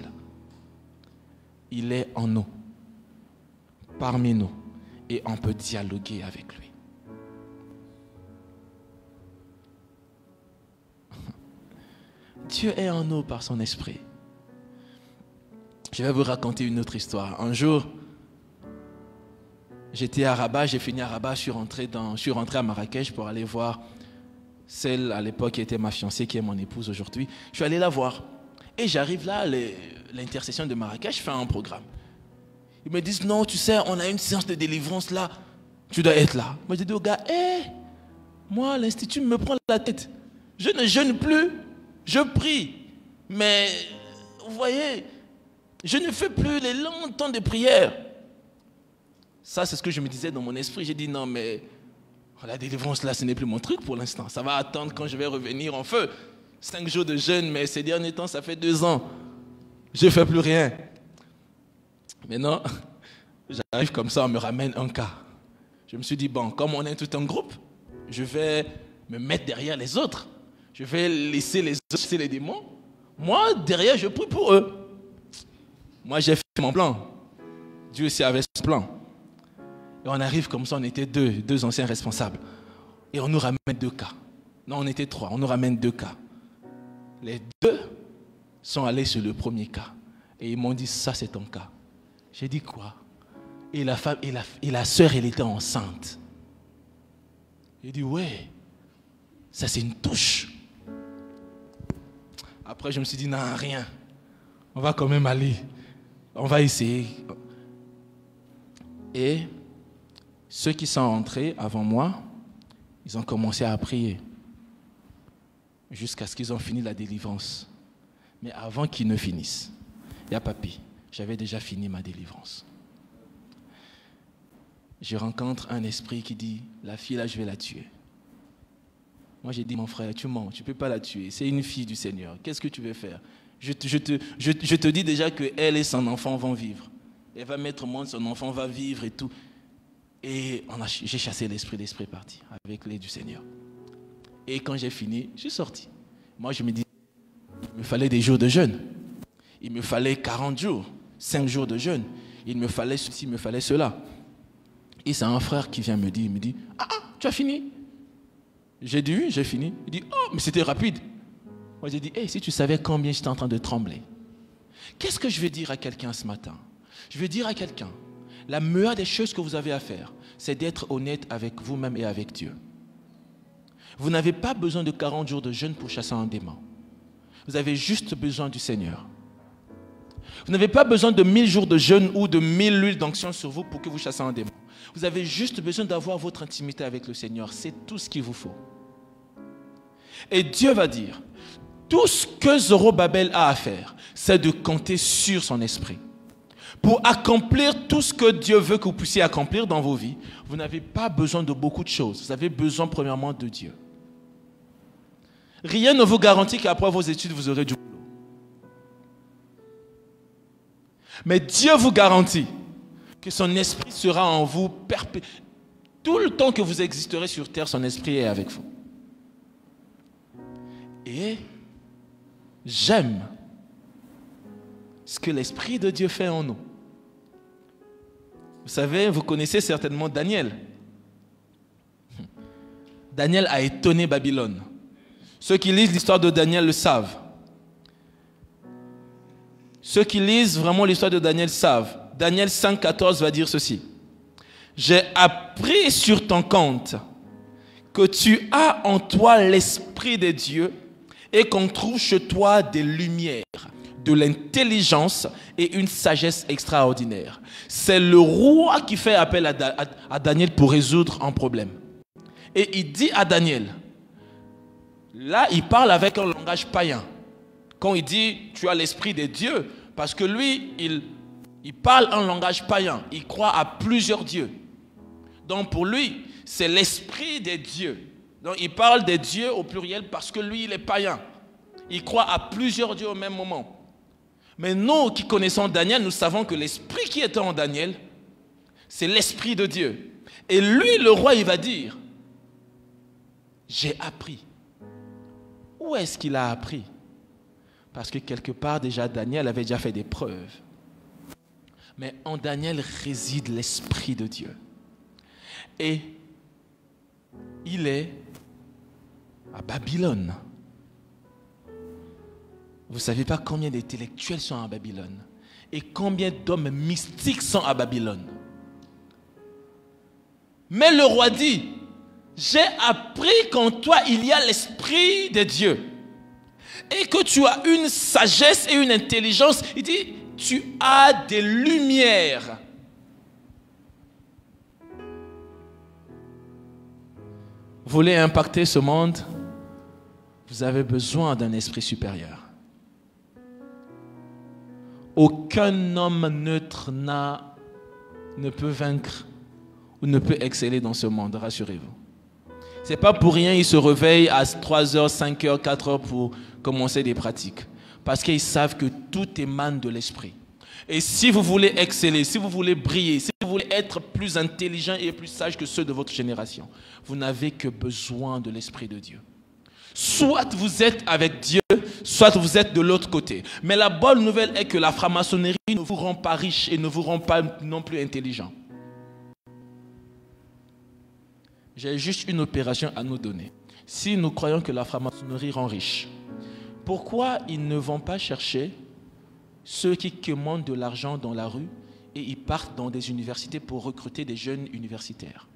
Il est en nous, parmi nous, et on peut dialoguer avec lui. Dieu est en nous par son esprit. Je vais vous raconter une autre histoire. Un jour, j'étais à Rabat, j'ai fini à Rabat, je suis rentré à Marrakech pour aller voir celle à l'époque qui était ma fiancée, qui est mon épouse aujourd'hui. Je suis allé la voir. Et j'arrive là, l'intercession de Marrakech fait un programme. Ils me disent, non, tu sais, on a une séance de délivrance là, tu dois être là. Moi, j'ai dit au gars, moi, l'institut me prend la tête. Je ne jeûne plus, je prie. Mais, vous voyez, je ne fais plus les longs temps de prière. Ça, c'est ce que je me disais dans mon esprit. J'ai dit, non, mais la délivrance, là, ce n'est plus mon truc pour l'instant. Ça va attendre quand je vais revenir en feu. 5 jours de jeûne, mais ces derniers temps, ça fait 2 ans. Je ne fais plus rien. Maintenant, j'arrive comme ça, on me ramène un cas. Je me suis dit, bon, comme on est tout un groupe, je vais me mettre derrière les autres. Je vais laisser les autres chasser les démons. Moi, derrière, je prie pour eux. Moi, j'ai fait mon plan. Dieu aussi avait son plan. Et on arrive comme ça, on était deux anciens responsables. Et on nous ramène 2 cas. Non, on était 3, on nous ramène 2 cas. Les 2 sont allés sur le premier cas. Et ils m'ont dit, ça c'est ton cas. J'ai dit quoi? Et la femme, et la sœur, elle était enceinte. J'ai dit, ouais, ça c'est une touche. Après, je me suis dit, non, rien. On va quand même aller. On va essayer. Et ceux qui sont entrés avant moi, ils ont commencé à prier. Jusqu'à ce qu'ils ont fini la délivrance. Mais avant qu'ils ne finissent, il y a papy, j'avais déjà fini ma délivrance. Je rencontre un esprit qui dit, la fille là, je vais la tuer. Moi, j'ai dit, mon frère, tu mens, tu ne peux pas la tuer. C'est une fille du Seigneur. Qu'est-ce que tu veux faire? Je te dis déjà qu'elle et son enfant vont vivre. Elle va mettre au monde, son enfant va vivre et tout. Et j'ai chassé l'esprit est parti avec l'aide du Seigneur. Et quand j'ai fini, je suis sorti. Moi, je me dis, il me fallait des jours de jeûne. Il me fallait 40 jours, 5 jours de jeûne. Il me fallait ceci, il me fallait cela. Et c'est un frère qui vient me dire, il me dit, tu as fini? J'ai dit, oui, j'ai fini. Il dit, oh, mais c'était rapide. Moi, j'ai dit, hey, si tu savais combien j'étais en train de trembler. Qu'est-ce que je vais dire à quelqu'un ce matin? Je vais dire à quelqu'un, la meilleure des choses que vous avez à faire, c'est d'être honnête avec vous-même et avec Dieu. Vous n'avez pas besoin de 40 jours de jeûne pour chasser un démon. Vous avez juste besoin du Seigneur. Vous n'avez pas besoin de 1000 jours de jeûne ou de 1000 huiles d'onction sur vous pour que vous chassiez un démon. Vous avez juste besoin d'avoir votre intimité avec le Seigneur. C'est tout ce qu'il vous faut. Et Dieu va dire, tout ce que Zorobabel a à faire, c'est de compter sur son esprit. Pour accomplir tout ce que Dieu veut que vous puissiez accomplir dans vos vies, vous n'avez pas besoin de beaucoup de choses. Vous avez besoin premièrement de Dieu. Rien ne vous garantit qu'après vos études, vous aurez du boulot. Mais Dieu vous garantit que son esprit sera en vous tout le temps que vous existerez sur terre, son esprit est avec vous. Et j'aime ce que l'Esprit de Dieu fait en nous. Vous savez, vous connaissez certainement Daniel. Daniel a étonné Babylone. Ceux qui lisent l'histoire de Daniel le savent. Ceux qui lisent vraiment l'histoire de Daniel savent. Daniel 5,14 va dire ceci. J'ai appris sur ton compte que tu as en toi l'Esprit de Dieu et qu'on trouve chez toi des lumières, de l'intelligence et une sagesse extraordinaire. C'est le roi qui fait appel à Daniel pour résoudre un problème. Et il dit à Daniel, là il parle avec un langage païen. Quand il dit tu as l'Esprit de Dieu, parce que lui il parle un langage païen, il croit à plusieurs dieux. Donc pour lui, c'est l'Esprit des dieux. Donc il parle des dieux au pluriel parce que lui, il est païen. Il croit à plusieurs dieux au même moment. Mais nous qui connaissons Daniel, nous savons que l'Esprit qui était en Daniel, c'est l'Esprit de Dieu. Et lui, le roi, il va dire, j'ai appris. Où est-ce qu'il a appris? Parce que quelque part déjà, Daniel avait déjà fait des preuves. Mais en Daniel réside l'Esprit de Dieu. Et il est à Babylone. Vous ne savez pas combien d'intellectuels sont à Babylone et combien d'hommes mystiques sont à Babylone. Mais le roi dit, j'ai appris qu'en toi il y a l'Esprit de Dieu et que tu as une sagesse et une intelligence. Il dit, tu as des lumières. Vous voulez impacter ce monde? Vous avez besoin d'un esprit supérieur. Aucun homme neutre ne peut vaincre ou ne peut exceller dans ce monde, rassurez-vous. Ce n'est pas pour rien qu'ils se réveillent à 3h, 5h, 4h pour commencer des pratiques. Parce qu'ils savent que tout émane de l'esprit. Et si vous voulez exceller, si vous voulez briller, si vous voulez être plus intelligent et plus sage que ceux de votre génération, vous n'avez que besoin de l'Esprit de Dieu. Soit vous êtes avec Dieu, soit vous êtes de l'autre côté. Mais la bonne nouvelle est que la franc-maçonnerie ne vous rend pas riche et ne vous rend pas non plus intelligent. J'ai juste une opération à nous donner. Si nous croyons que la franc-maçonnerie rend riche, pourquoi ils ne vont pas chercher ceux qui commandent de l'argent dans la rue et ils partent dans des universités pour recruter des jeunes universitaires?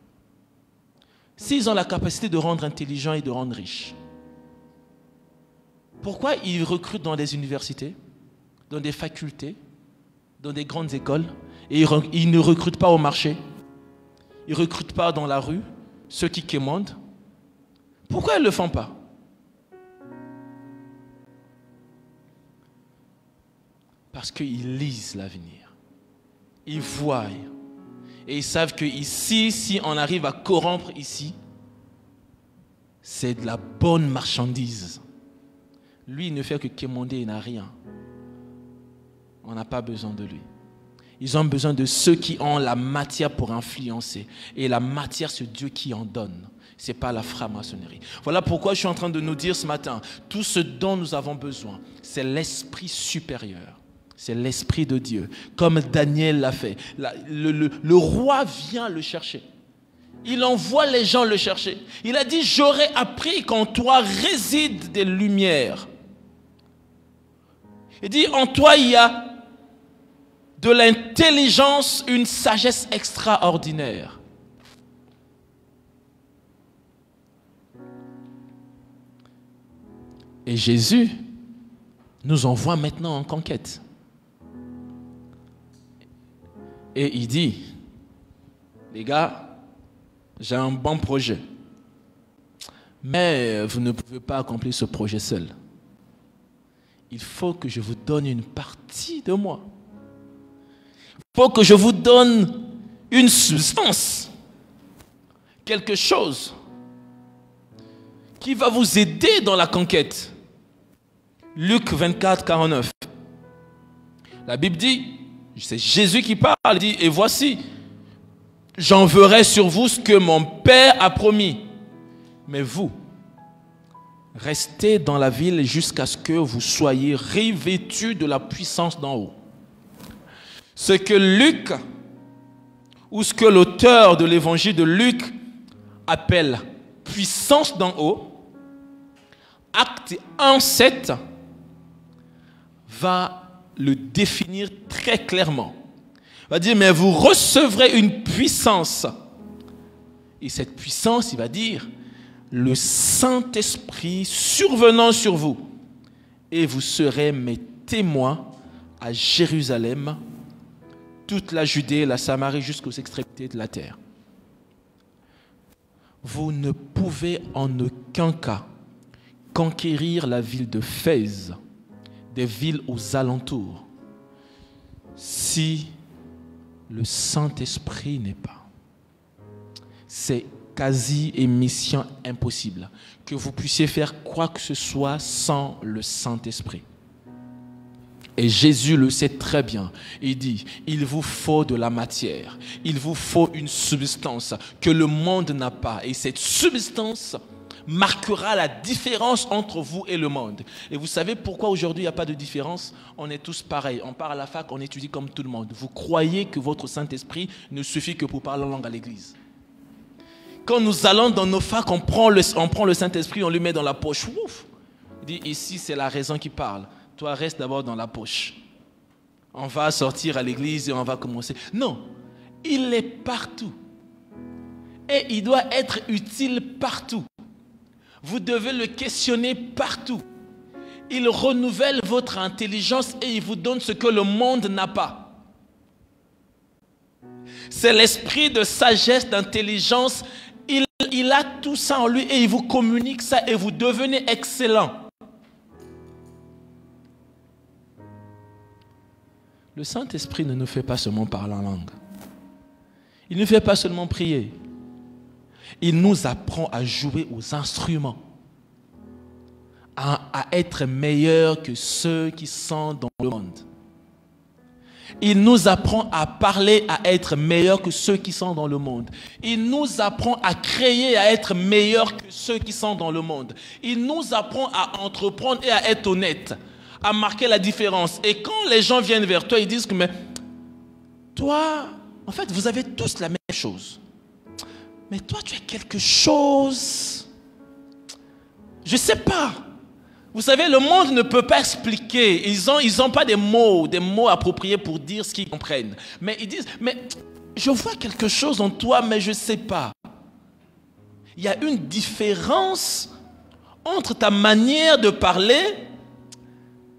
S'ils ont la capacité de rendre intelligents et de rendre riches, pourquoi ils recrutent dans des universités, dans des facultés, dans des grandes écoles et ils ne recrutent pas au marché? Ils ne recrutent pas dans la rue ceux qui commandent? Pourquoi ils ne le font pas? Parce qu'ils lisent l'avenir. Ils voient. Et ils savent que ici, si on arrive à corrompre ici, c'est de la bonne marchandise. Lui, il ne fait que commander, il n'a rien. On n'a pas besoin de lui. Ils ont besoin de ceux qui ont la matière pour influencer. Et la matière, c'est Dieu qui en donne. Ce n'est pas la franc-maçonnerie. Voilà pourquoi je suis en train de nous dire ce matin, tout ce dont nous avons besoin, c'est l'esprit supérieur. C'est l'esprit de Dieu. Comme Daniel l'a fait. Le roi vient le chercher. Il envoie les gens le chercher. Il a dit, j'aurais appris qu'en toi résident des lumières. Il dit, en toi il y a de l'intelligence, une sagesse extraordinaire. Et Jésus nous envoie maintenant en conquête. Et il dit, les gars, j'ai un bon projet. Mais vous ne pouvez pas accomplir ce projet seul. Il faut que je vous donne une partie de moi. Il faut que je vous donne une substance. Quelque chose qui va vous aider dans la conquête. Luc 24, 49. La Bible dit, c'est Jésus qui parle, il dit, et voici, j'enverrai sur vous ce que mon Père a promis. Mais vous, restez dans la ville jusqu'à ce que vous soyez revêtus de la puissance d'en haut. Ce que Luc, ou ce que l'auteur de l'évangile de Luc appelle puissance d'en haut, Acte 1:7 va le définir très clairement. Il va dire, mais vous recevrez une puissance. Et cette puissance, il va dire, le Saint-Esprit survenant sur vous. Et vous serez mes témoins à Jérusalem, toute la Judée, la Samarie, jusqu'aux extrémités de la terre. Vous ne pouvez en aucun cas conquérir la ville de Fès, des villes aux alentours, si le Saint-Esprit n'est pas. C'est quasi et mission impossible que vous puissiez faire quoi que ce soit sans le Saint-Esprit. Et Jésus le sait très bien. Il dit, il vous faut de la matière. Il vous faut une substance que le monde n'a pas. Et cette substance marquera la différence entre vous et le monde. Et vous savez pourquoi aujourd'hui il n'y a pas de différence? On est tous pareils. On part à la fac, on étudie comme tout le monde. Vous croyez que votre Saint-Esprit ne suffit que pour parler en langue à l'église? Quand nous allons dans nos facs, on prend le Saint-Esprit, on le met dans la poche. Ouf. Il dit, ici c'est la raison qui parle. Toi, reste d'abord dans la poche. On va sortir à l'église et on va commencer. Non, il est partout. Et il doit être utile partout. Vous devez le questionner partout. Il renouvelle votre intelligence et il vous donne ce que le monde n'a pas. C'est l'esprit de sagesse, d'intelligence. Il a tout ça en lui et il vous communique ça et vous devenez excellent. Le Saint-Esprit ne nous fait pas seulement parler en langue. Il ne nous fait pas seulement prier. Il nous apprend à jouer aux instruments, à être meilleurs que ceux qui sont dans le monde. Il nous apprend à parler, à être meilleurs que ceux qui sont dans le monde. Il nous apprend à créer, à être meilleurs que ceux qui sont dans le monde. Il nous apprend à entreprendre et à être honnête, à marquer la différence. Et quand les gens viennent vers toi, ils disent que mais toi, en fait, vous avez tous la même chose. Mais toi, tu as quelque chose. Je ne sais pas. Vous savez, le monde ne peut pas expliquer. Ils ont pas des mots appropriés pour dire ce qu'ils comprennent. Mais ils disent, mais je vois quelque chose en toi, mais je ne sais pas. Il y a une différence entre ta manière de parler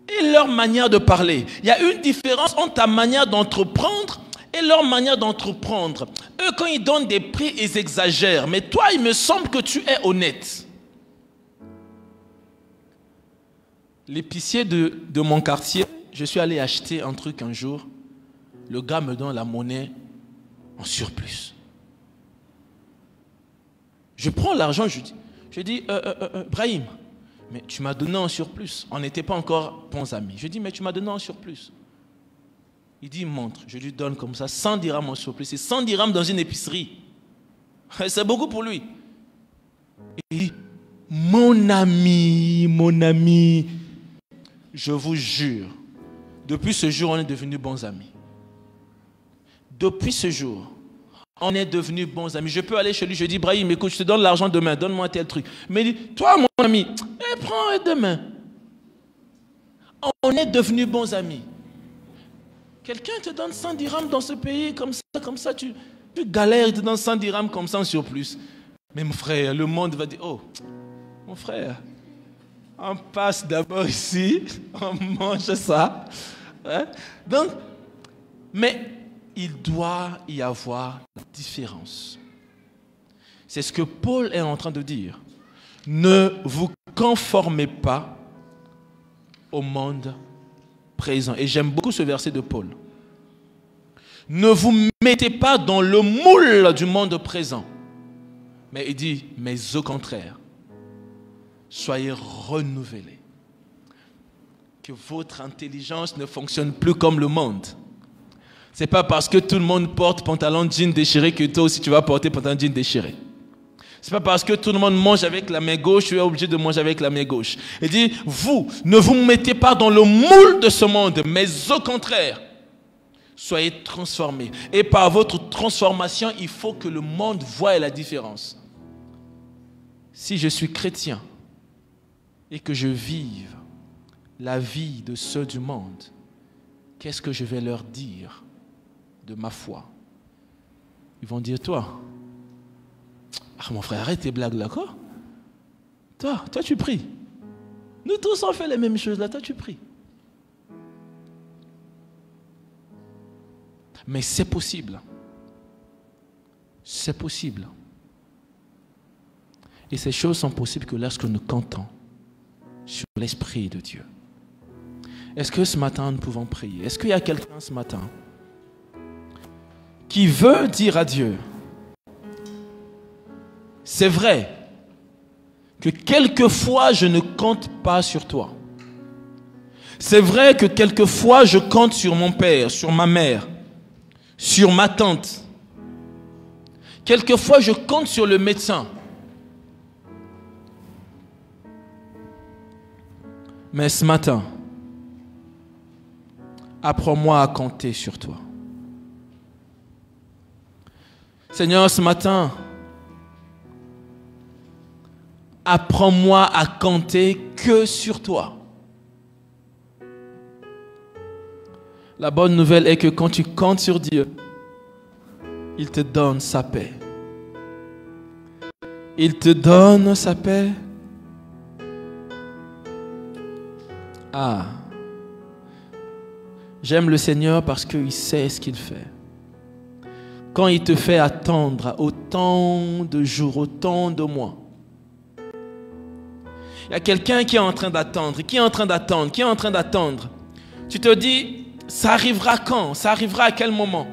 et leur manière de parler. Il y a une différence entre ta manière d'entreprendre et leur manière d'entreprendre. Eux, quand ils donnent des prix, ils exagèrent. Mais toi, il me semble que tu es honnête. L'épicier de mon quartier, je suis allé acheter un truc un jour. Le gars me donne la monnaie en surplus. Je prends l'argent, je dis Brahim, mais tu m'as donné en surplus. On n'était pas encore bons amis. Je dis, mais tu m'as donné en surplus. Il dit, il montre. Je lui donne comme ça 100 dirhams en surplus. C'est 100 dirhams dans une épicerie. C'est beaucoup pour lui. Il dit, mon ami, je vous jure, depuis ce jour, on est devenus bons amis. Depuis ce jour, on est devenus bons amis. Je peux aller chez lui, je dis, Brahim, écoute, je te donne l'argent demain, donne-moi tel truc. Mais il dit, toi, mon ami, prends demain. On est devenus bons amis. Quelqu'un te donne 100 dirhams dans ce pays, comme ça, tu galères, il te donne 100 dirhams comme ça en surplus. Mais mon frère, le monde va dire, oh, mon frère, on passe d'abord ici, on mange ça. Hein? Donc, mais il doit y avoir la différence. C'est ce que Paul est en train de dire. Ne vous conformez pas au monde présent. Et j'aime beaucoup ce verset de Paul. Ne vous mettez pas dans le moule du monde présent. Mais il dit, mais au contraire, soyez renouvelés. Que votre intelligence ne fonctionne plus comme le monde. Ce n'est pas parce que tout le monde porte pantalon jean déchiré que toi aussi tu vas porter pantalon jean déchiré. Ce n'est pas parce que tout le monde mange avec la main gauche, tu es obligé de manger avec la main gauche. Il dit, vous, ne vous mettez pas dans le moule de ce monde, mais au contraire, soyez transformés. Et par votre transformation, il faut que le monde voie la différence. Si je suis chrétien et que je vive la vie de ceux du monde, qu'est-ce que je vais leur dire de ma foi? Ils vont dire, toi, ah mon frère, arrête tes blagues là, quoi. Toi tu pries. Nous tous on fait les mêmes choses là, toi tu pries. Mais c'est possible. C'est possible. Et ces choses sont possibles que lorsque nous comptons sur l'Esprit de Dieu. Est-ce que ce matin nous pouvons prier? Est-ce qu'il y a quelqu'un ce matin qui veut dire à Dieu, c'est vrai que quelquefois je ne compte pas sur toi. C'est vrai que quelquefois je compte sur mon père, sur ma mère, sur ma tante. Quelquefois je compte sur le médecin. Mais ce matin, apprends-moi à compter sur toi. Seigneur, ce matin, apprends-moi à compter que sur toi. La bonne nouvelle est que quand tu comptes sur Dieu, il te donne sa paix. Il te donne sa paix. Ah, j'aime le Seigneur parce qu'il sait ce qu'il fait. Quand il te fait attendre autant de jours, autant de mois. Il y a quelqu'un qui est en train d'attendre, qui est en train d'attendre. Tu te dis, ça arrivera quand? Ça arrivera à quel moment?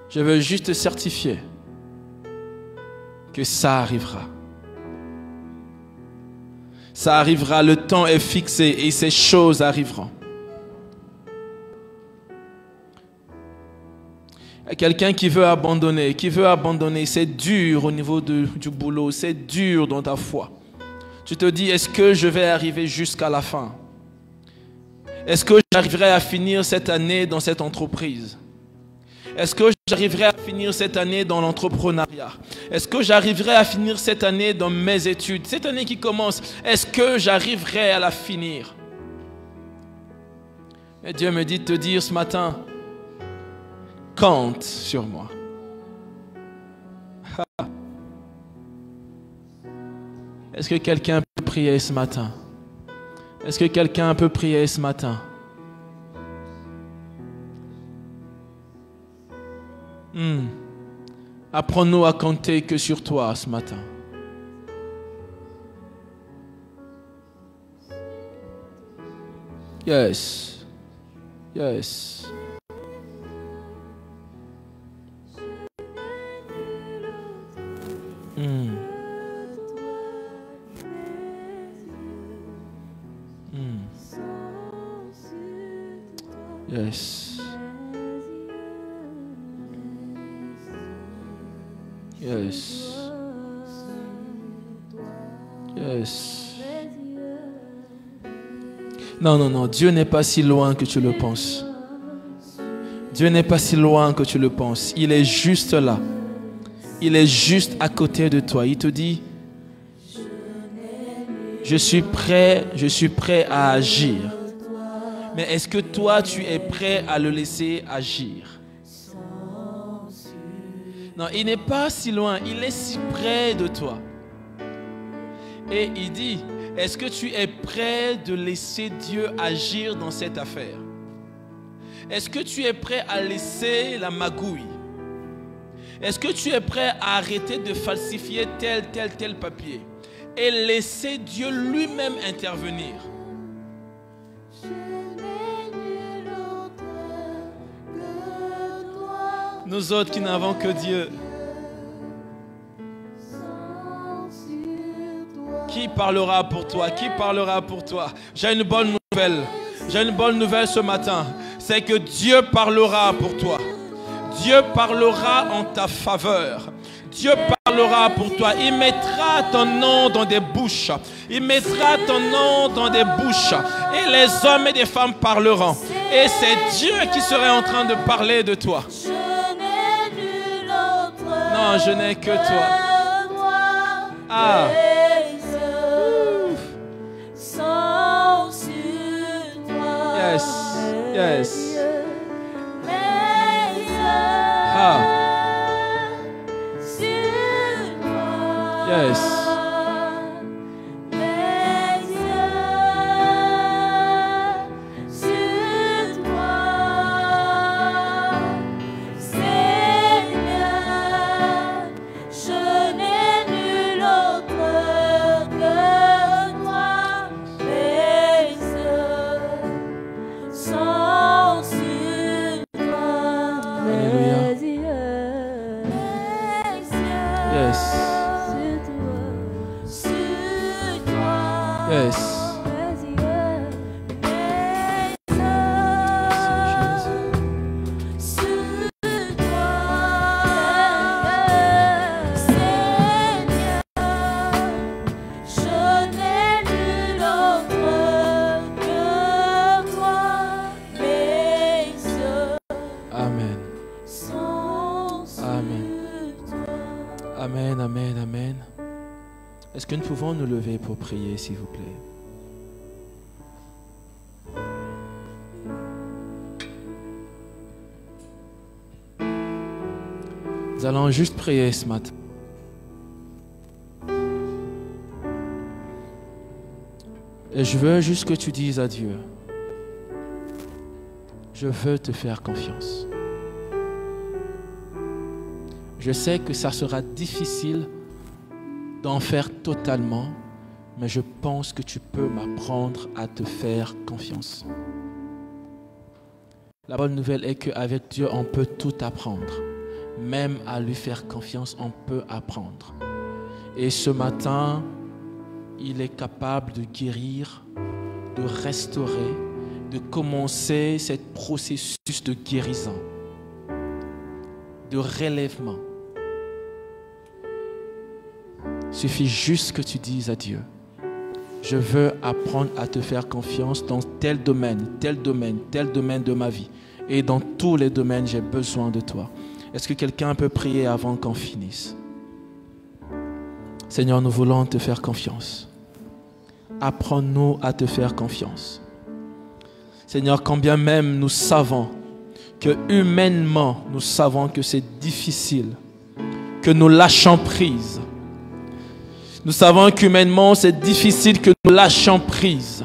Je veux juste te certifier que ça arrivera. Ça arrivera, le temps est fixé et ces choses arriveront. Quelqu'un qui veut abandonner, c'est dur au niveau du boulot, c'est dur dans ta foi. Tu te dis, est-ce que je vais arriver jusqu'à la fin? Est-ce que j'arriverai à finir cette année dans cette entreprise? Est-ce que j'arriverai à finir cette année dans l'entrepreneuriat? Est-ce que j'arriverai à finir cette année dans mes études? Cette année qui commence, est-ce que j'arriverai à la finir? Et Dieu me dit de te dire ce matin, compte sur moi. Est-ce que quelqu'un peut prier ce matin? Est-ce que quelqu'un peut prier ce matin? Apprends-nous à compter que sur toi ce matin. Yes. Yes. Yes. Yes. Yes. Non, non, non. Dieu n'est pas si loin que tu le penses. Dieu n'est pas si loin que tu le penses. Il est juste là. Il est juste à côté de toi. Il te dit, je suis prêt à agir. Mais est-ce que toi, tu es prêt à le laisser agir? Non, il n'est pas si loin. Il est si près de toi. Et il dit, est-ce que tu es prêt de laisser Dieu agir dans cette affaire? Est-ce que tu es prêt à laisser la magouille? Est-ce que tu es prêt à arrêter de falsifier tel papier et laisser Dieu lui-même intervenir? Nous autres qui n'avons que Dieu, qui parlera pour toi? Qui parlera pour toi? J'ai une bonne nouvelle. J'ai une bonne nouvelle ce matin. C'est que Dieu parlera pour toi. Dieu parlera en ta faveur. Dieu parlera pour toi. Il mettra ton nom dans des bouches. Il mettra ton nom dans des bouches. Et les hommes et les femmes parleront. Et c'est Dieu qui serait en train de parler de toi. Non, je n'ai que toi. Ah. Yes. Yes. Ah. Yes. Est-ce que nous pouvons nous lever pour prier, s'il vous plaît? Nous allons juste prier ce matin. Et je veux juste que tu dises à Dieu, je veux te faire confiance. Je sais que ça sera difficile d'en faire totalement, mais je pense que tu peux m'apprendre à te faire confiance. La bonne nouvelle est qu'avec Dieu, on peut tout apprendre. Même à lui faire confiance, on peut apprendre. Et ce matin, il est capable de guérir, de restaurer, de commencer ce processus de guérison, de relèvement. Il suffit juste que tu dises à Dieu, je veux apprendre à te faire confiance dans tel domaine de ma vie. Et dans tous les domaines, j'ai besoin de toi. Est-ce que quelqu'un peut prier avant qu'on finisse? Seigneur, nous voulons te faire confiance. Apprends-nous à te faire confiance. Seigneur, quand bien même nous savons que humainement, nous savons que c'est difficile, que nous lâchons prise. Nous savons qu'humainement, c'est difficile que nous lâchions prise.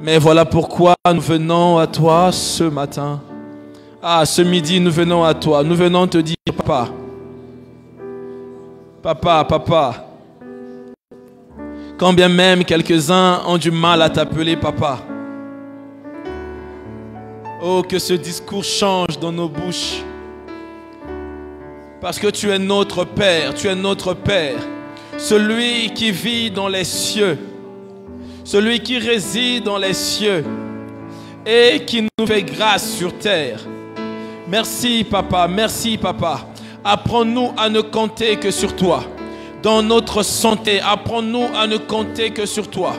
Mais voilà pourquoi nous venons à toi ce matin. Ce midi, nous venons à toi. Nous venons te dire, papa. Papa, papa. Quand bien même quelques-uns ont du mal à t'appeler papa. Oh, que ce discours change dans nos bouches. Parce que tu es notre Père, tu es notre Père. Celui qui vit dans les cieux. Celui qui réside dans les cieux. Et qui nous fait grâce sur terre. Merci papa, merci papa. Apprends-nous à ne compter que sur toi. Dans notre santé, apprends-nous à ne compter que sur toi.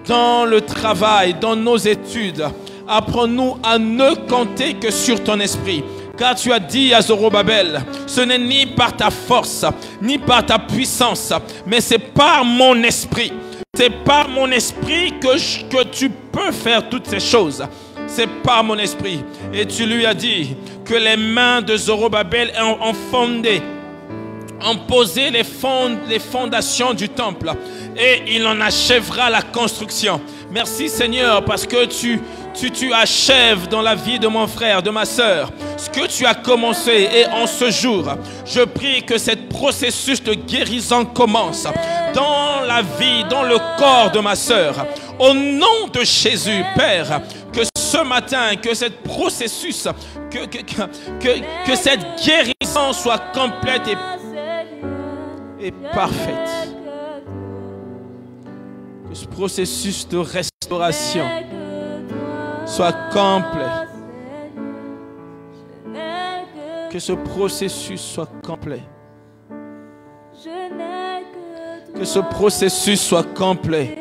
Dans le travail, dans nos études, apprends-nous à ne compter que sur ton esprit. Car tu as dit à Zorobabel, ce n'est ni par ta force, ni par ta puissance, mais c'est par mon esprit. C'est par mon esprit que tu peux faire toutes ces choses. C'est par mon esprit. Et tu lui as dit que les mains de Zorobabel ont fondé, ont posé les fondations du temple. Et il en achèvera la construction. Merci Seigneur, parce que tu achèves dans la vie de mon frère, de ma sœur, ce que tu as commencé. Et en ce jour, je prie que ce processus de guérison commence dans la vie, dans le corps de ma sœur. Au nom de Jésus, Père, que ce matin, que ce processus, que cette guérison soit complète et parfaite. Que ce processus de restauration soit complet. Que ce processus soit complet. Que ce processus soit complet.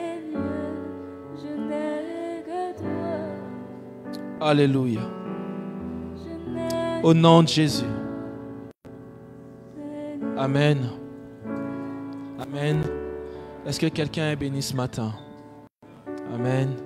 Alléluia. Au nom de Jésus. Amen. Amen. Est-ce que quelqu'un est béni ce matin? Amen.